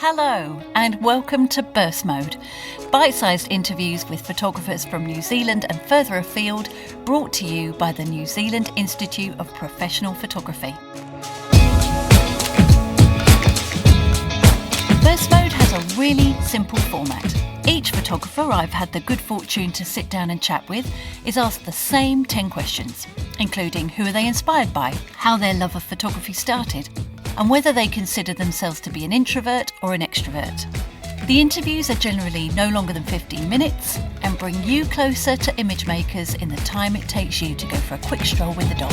Hello and welcome to Burst Mode, bite-sized interviews with photographers from New Zealand and further afield, brought to you by the New Zealand Institute of Professional Photography. Burst Mode has a really simple format. Each photographer I've had the good fortune to sit down and chat with is asked the same 10 questions, including who are they inspired by, how their love of photography started, and whether they consider themselves to be an introvert or an extrovert. The interviews are generally no longer than 15 minutes and bring you closer to image makers in the time it takes you to go for a quick stroll with the dog.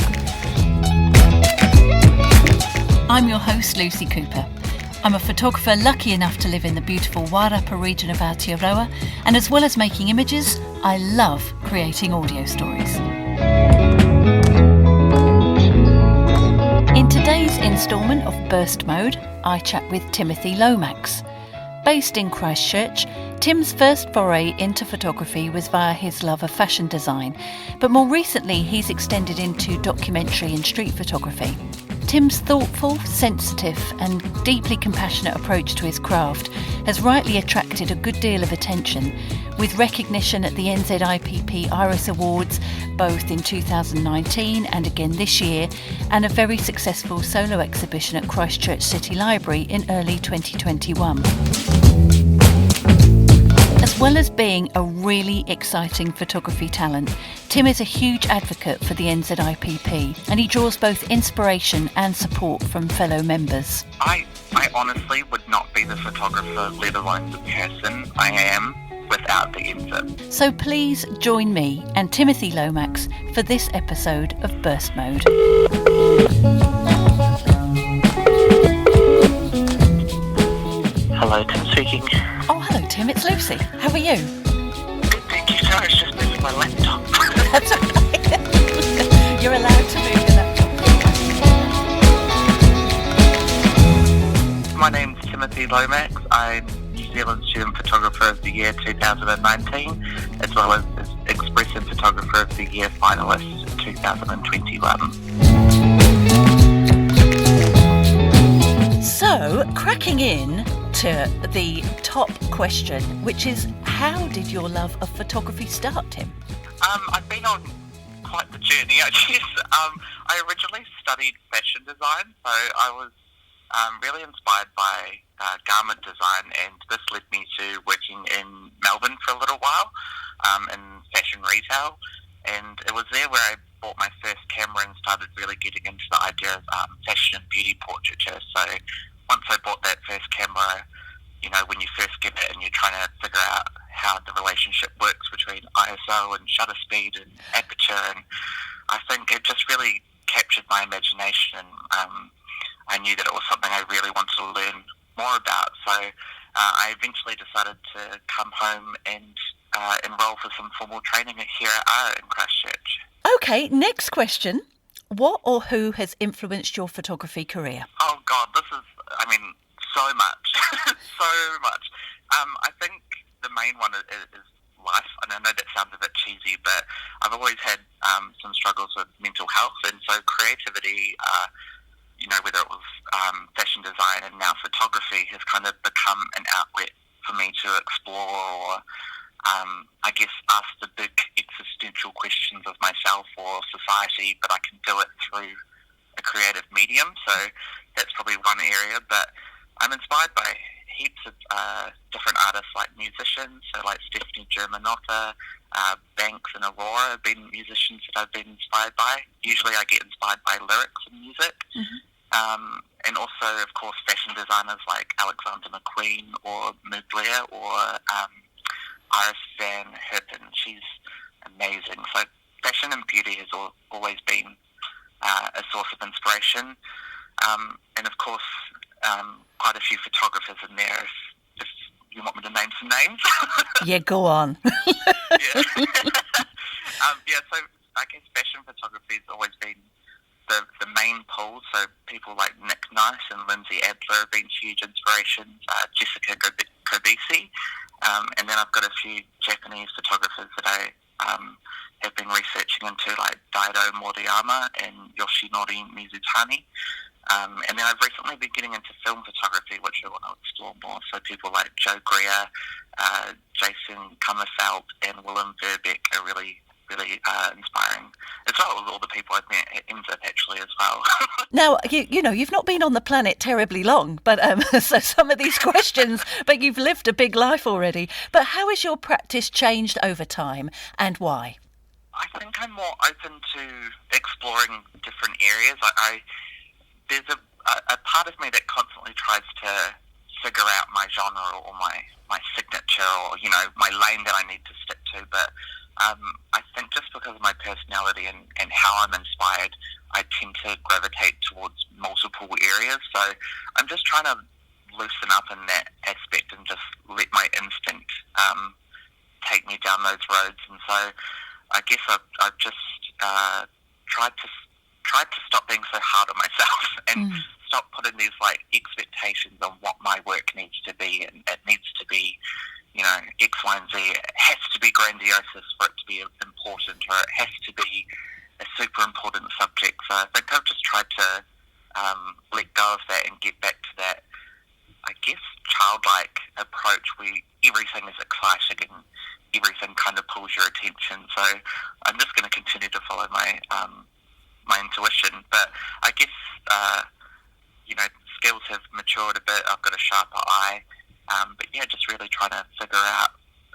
I'm your host, Lucy Cooper. I'm a photographer lucky enough to live in the beautiful Wairapa region of Aotearoa, and as well as making images, I love creating audio stories. In today's instalment of Burst Mode, I chat with Timothy Lomax. Based in Christchurch, Tim's first foray into photography was via his love of fashion design, but more recently he's extended into documentary and street photography. Tim's thoughtful, sensitive and deeply compassionate approach to his craft has rightly attracted a good deal of attention, with recognition at the NZIPP Iris Awards both in 2019 and again this year, and a very successful solo exhibition at Christchurch City Library in early 2021. As well as being a really exciting photography talent, Tim is a huge advocate for the NZIPP, and he draws both inspiration and support from fellow members. I honestly would not be the photographer, let alone the person I am, without the NZIPP. So please join me and Timothy Lomax for this episode of Burst Mode. Hello, Tim speaking. Oh, hello Tim, it's Lucy. How are you? Good, thank you. Sorry, I was just moving my laptop. That's okay. You're allowed to move your laptop. My name's Timothy Lomax. I'm New Zealand Student Photographer of the Year 2019, as well as Expressive Photographer of the Year finalist 2021. So, cracking in to the top question, which is, how did your love of photography start, Tim? I've been on quite the journey, I guess. I originally studied fashion design, so I was really inspired by garment design, and this led me to working in Melbourne for a little while in fashion retail, and it was there where I bought my first camera and started really getting into the idea of fashion and beauty portraiture. So once I bought that first camera, you know, when you first get it and you're trying to figure out how the relationship works between ISO and shutter speed and aperture, and I think it just really captured my imagination, and I knew that it was something I really wanted to learn more about. So I eventually decided to come home and enroll for some formal training here at in Christchurch. Okay, next question. What or who has influenced your photography career? Oh God, this is, so much. So much. I think the main one is life. And I know that sounds a bit cheesy, but I've always had some struggles with mental health, and so creativity, whether it was fashion design and now photography, has kind of become an outlet for me to explore or ask the big existential questions of myself or society, but I can do it through a creative medium. So that's probably one area, but I'm inspired by heaps of different artists, like musicians, so like Stephanie Germanotta, Banks and Aurora have been musicians that I've been inspired by. Usually I get inspired by lyrics and music. Mm-hmm. And also, of course, fashion designers like Alexander McQueen or Mugler or Iris Van Herpen. She's amazing. So fashion and beauty has always been a source of inspiration. And of course, quite a few photographers in there, if you want me to name some names. Yeah, go on. So I guess fashion photography has always been the main pull. So people like Nick Nice and Lindsay Adler have been huge inspirations, Jessica Kobisi, and then I've got a few Japanese photographers that I have been researching into like Daido Moriyama and Yoshinori Mizutani. And then I've recently been getting into film photography, which I want to explore more. So people like Joe Greer, Jason Kummerfeld, and Willem Verbeek are really inspiring, as well as all the people I've met at NZIPP actually as well. Now, you've not been on the planet terribly long, but so some of these questions, but you've lived a big life already. But how has your practice changed over time, and why? I think I'm more open to exploring different areas. There's a part of me that constantly tries to figure out my genre or my signature or, my lane that I need to stick to. But I think just because of my personality and how I'm inspired, I tend to gravitate towards multiple areas. So I'm just trying to loosen up in that aspect and just let my instinct take me down those roads. And so I guess I've just tried to stop being so hard on myself and stop putting these expectations on what my work needs to be, and it needs to be, X, Y, and Z. It has to be grandiose for it to be important, or it has to be a super important subject. So I think I've just tried to let go of that and get back to that, I guess, childlike approach where everything is exciting and everything kind of pulls your attention. So I'm just going to continue to follow my intuition. But I guess, skills have matured a bit. I've got a sharper eye. But yeah, just really trying to figure out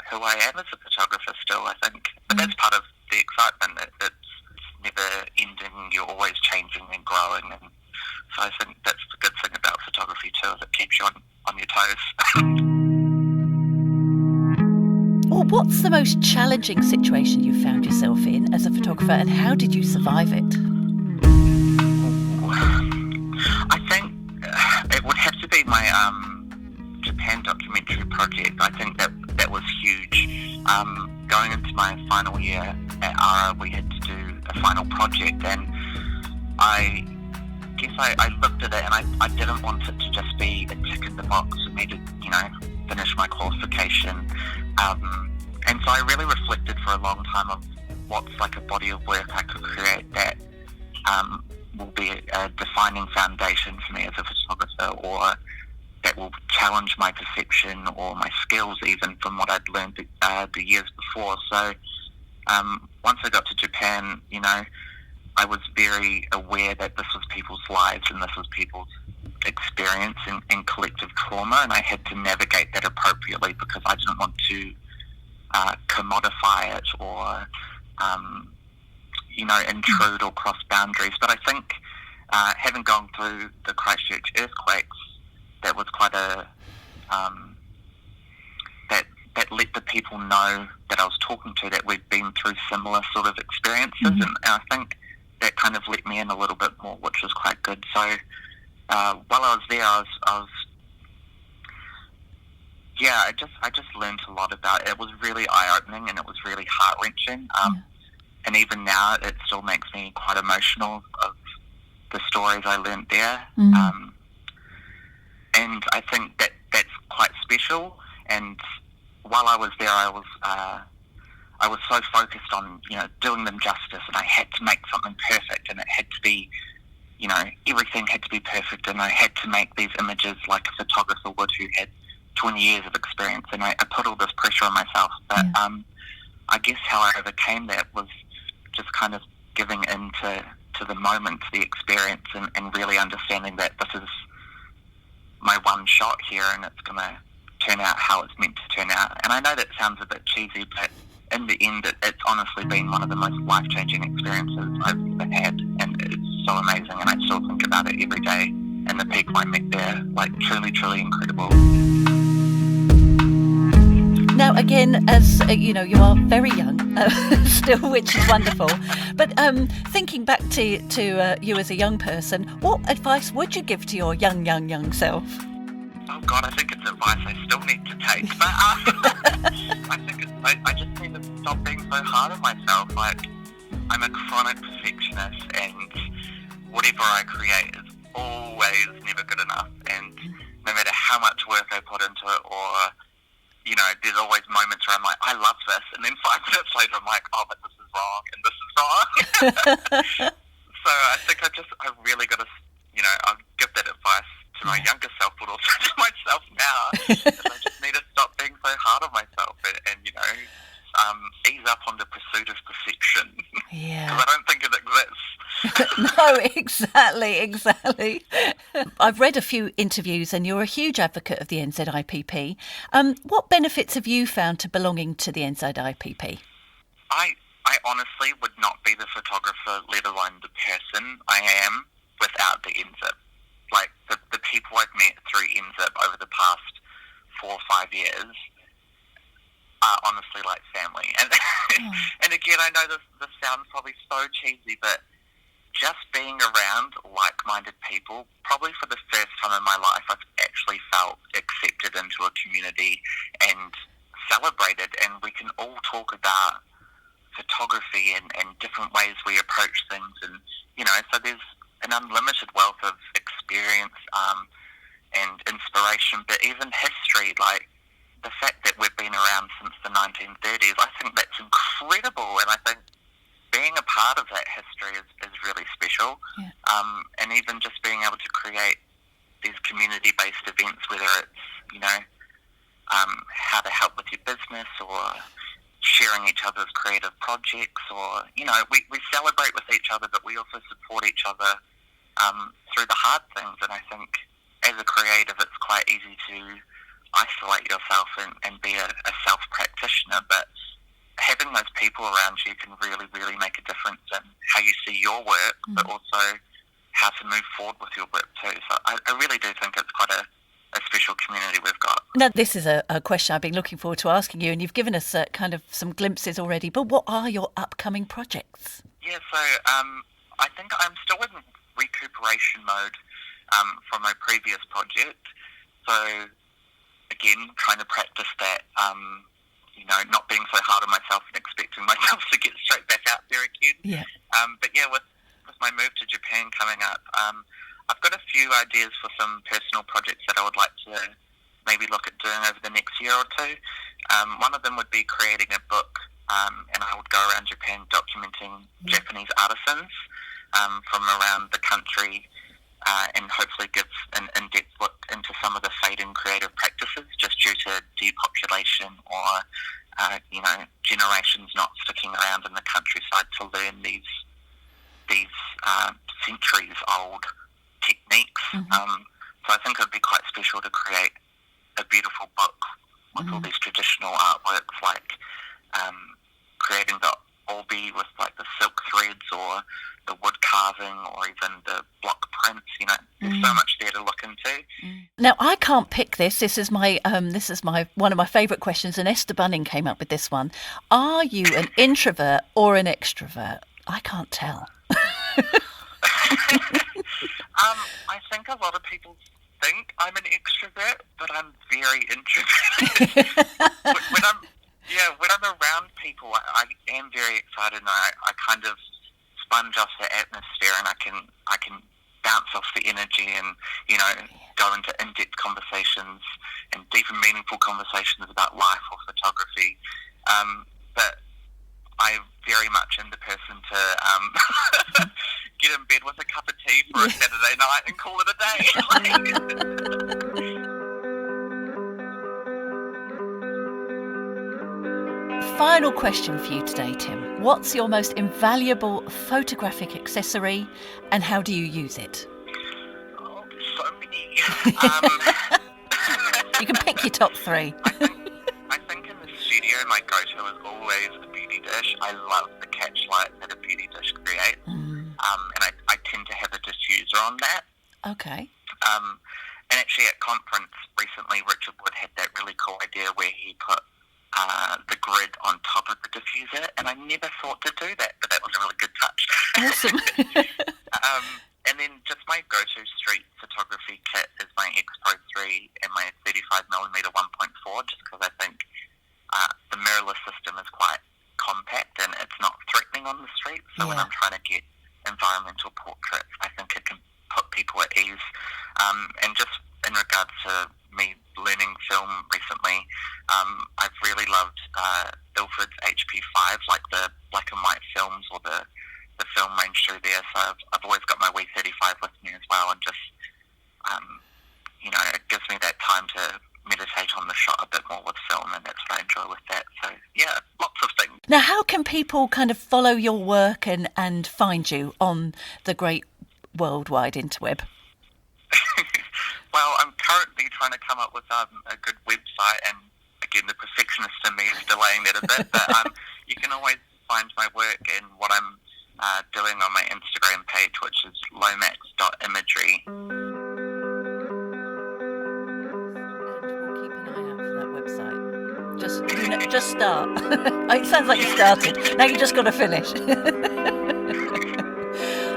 who I am as a photographer still, I think. But that's part of the excitement. It's never ending. You're always changing and growing. And so I think that's the good thing about photography too, is it keeps you on your toes. Well, what's the most challenging situation you found yourself in as a photographer, and how did you survive it? I think it would have to be my Japan documentary project. I think that was huge. Going into my final year at ARA, we had to do a final project, and I guess I looked at it and I didn't want it to just be a tick in the box for me to, finish my qualification. And so I really reflected for a long time of what's a body of work I could create that will be a defining foundation for me as a photographer, or that will challenge my perception or my skills even from what I'd learned the years before. So once I got to Japan, I was very aware that this was people's lives and this was people's experience and collective trauma, and I had to navigate that appropriately because I didn't want to commodify it or intrude or cross boundaries. But I think having gone through the Christchurch earthquakes, that was quite that let the people know that I was talking to that we'd been through similar sort of experiences, and I think that kind of let me in a little bit more, which was quite good. So while I was there, I just learned a lot about it. It was really eye-opening and it was really heart-wrenching. And even now, it still makes me quite emotional of the stories I learned there. And I think that's quite special. And while I was there, I was so focused on, doing them justice, and I had to make something perfect, and it had to be, everything had to be perfect, and I had to make these images like a photographer would who had 20 years of experience, and I put all this pressure on myself. But I guess how I overcame that was just kind of giving in to the moment, to the experience, and really understanding that this is my one shot here, and it's going to turn out how it's meant to turn out. And I know that sounds a bit cheesy, but in the end, it's honestly been one of the most life-changing experiences I've ever had, and it's so amazing, and I still think about it every day. And the people I met there, truly, truly incredible. Now, again, as you are very young still, which is wonderful. But thinking back to you as a young person, what advice would you give to your young self? Oh God, I think it's advice I still need to take. But I think I just need to stop being so hard on myself. I'm a chronic perfectionist, and whatever I create is always never good enough. And no matter how much work I put into it, or there's always moments where I'm like, I love this, and then 5 minutes later I'm like, oh, but this is wrong and this is wrong. So I think I really got to, I'll give that advice to my younger self, but also to myself now. I just need to stop being so hard on myself and ease up on the pursuit of perfection. Yeah. Because I don't think it exists. No, exactly. I've read a few interviews and you're a huge advocate of the NZIPP. What benefits have you found to belonging to the NZIPP? I honestly would not be the photographer, let alone the person I am, without the NZIPP. Like, the people I've met through NZIPP over the past 4 or 5 years are honestly like family. And and again, I know this sounds probably so cheesy, but just being around like-minded people, probably for the first time in my life, I've actually felt accepted into a community and celebrated, and we can all talk about photography and different ways we approach things, and so there's an unlimited wealth of experience and inspiration, but even history, like the fact that we've been around since the 1930s, I think that's incredible, and I think being a part of that history is really special. Yeah. And even just being able to create these community-based events, whether it's how to help with your business or sharing each other's creative projects, or we celebrate with each other, but we also support each other through the hard things. And I think as a creative, it's quite easy to isolate yourself and be a self-practitioner, but having those people around you can really, really make a difference in how you see your work, but also how to move forward with your work too. So I really do think it's quite a special community we've got. Now, this is a question I've been looking forward to asking you, and you've given us kind of some glimpses already, but what are your upcoming projects? Yeah, so I think I'm still in recuperation mode from my previous project. So, again, trying to practice that, not being so hard on myself and expecting myself to get straight back out there again. Yeah. But yeah, with my move to Japan coming up, I've got a few ideas for some personal projects that I would like to maybe look at doing over the next year or two. One of them would be creating a book, and I would go around Japan documenting Japanese artisans from around the country, and hopefully give an in-depth look into some of the fading creative practices just due to depopulation or, generations not sticking around in the countryside to learn these centuries-old techniques. So I think it would be quite special to create a beautiful book with all these traditional artworks, like creating the obi with like the silk threads or the wood carving or even the block prints. There's so much there to look into. Now, I can't pick this. This is my one of my favourite questions, and Esther Bunning came up with this one. Are you an introvert or an extrovert? I can't tell. I think a lot of people think I'm an extrovert, but I'm very introverted. when I'm around people, I am very excited, and I kind of sponge off the atmosphere, and I can bounce off the energy, and go into in-depth conversations and deep and meaningful conversations about life or photography. But I very much am the person to get in bed with a cup of tea for a Saturday night and call it a day. Final question for you today, Tim. What's your most invaluable photographic accessory, and how do you use it? Oh, so many. You can pick your top 3. I think in the studio, my go-to is always a beauty dish. I love the catch light that a beauty dish creates, and I tend to have a diffuser on that. Okay. And actually at conference recently, Richard Wood had that really cool idea where he put the grid on top of the diffuser, and I never thought to do that, but that was a really good touch. Awesome. And then just my go-to street photography kit is my X Pro 3 and my 35mm 1.4, just because I think the mirrorless system is quite compact and it's not threatening on the street. So when I'm trying to get environmental portraits, I think it can put people at ease. And just in regards to me learning film recently, I've really loved Ilford's HP5, like the black and white films or the film range through there. So I've always got my W35 with me as well, and just it gives me that time to meditate on the shot a bit more with film, and that's what I enjoy with that. So yeah, lots of things. Now, how can people kind of follow your work and find you on the great worldwide interweb? Well, I'm currently trying to come up with a good website, and again, the perfectionist in me is delaying that a bit, but you can always find my work and what I'm doing on my Instagram page, which is lomax.imagery. Just start. It sounds like you started. Now you just got to finish.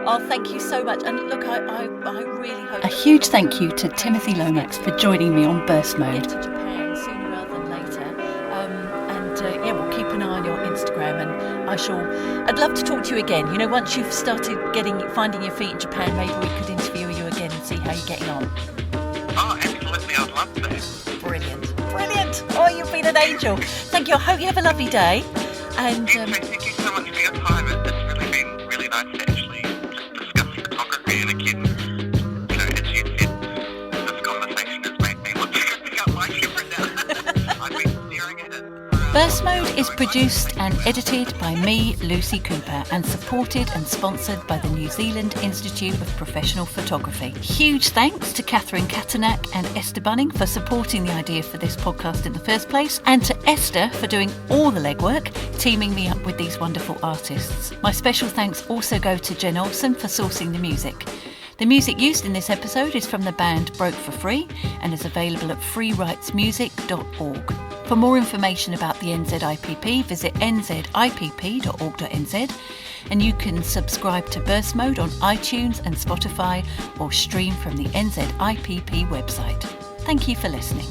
Oh, thank you so much. And look, I really hope... A huge thank you to Timothy Lomax for joining me on Burst Mode. Get to Japan sooner rather than later. We'll keep an eye on your Instagram, and I'd love to talk to you again. Once you've started finding your feet in Japan, maybe we could interview you again and see how you're getting on. Oh, absolutely. I'd love that. Brilliant. Oh, you've been an angel. Thank you. I hope you have a lovely day. And thank you so much for your time. It's really been really nice to actually just discuss photography. And again, as you said, this conversation has made me want to pick up my camera now. I've been staring at it. Burst Mode is produced and edited by me, Lucy Cooper, and supported and sponsored by the New Zealand Institute of Professional Photography. Huge thanks to Catherine Katanak and Esther Bunning for supporting the idea for this podcast in the first place, and to Esther for doing all the legwork, teaming me up with these wonderful artists. My special thanks also go to Jen Olsen for sourcing the music. The music used in this episode is from the band Broke for Free and is available at freerightsmusic.org. For more information about the NZIPP, visit nzipp.org.nz, and you can subscribe to Burst Mode on iTunes and Spotify, or stream from the NZIPP website. Thank you for listening.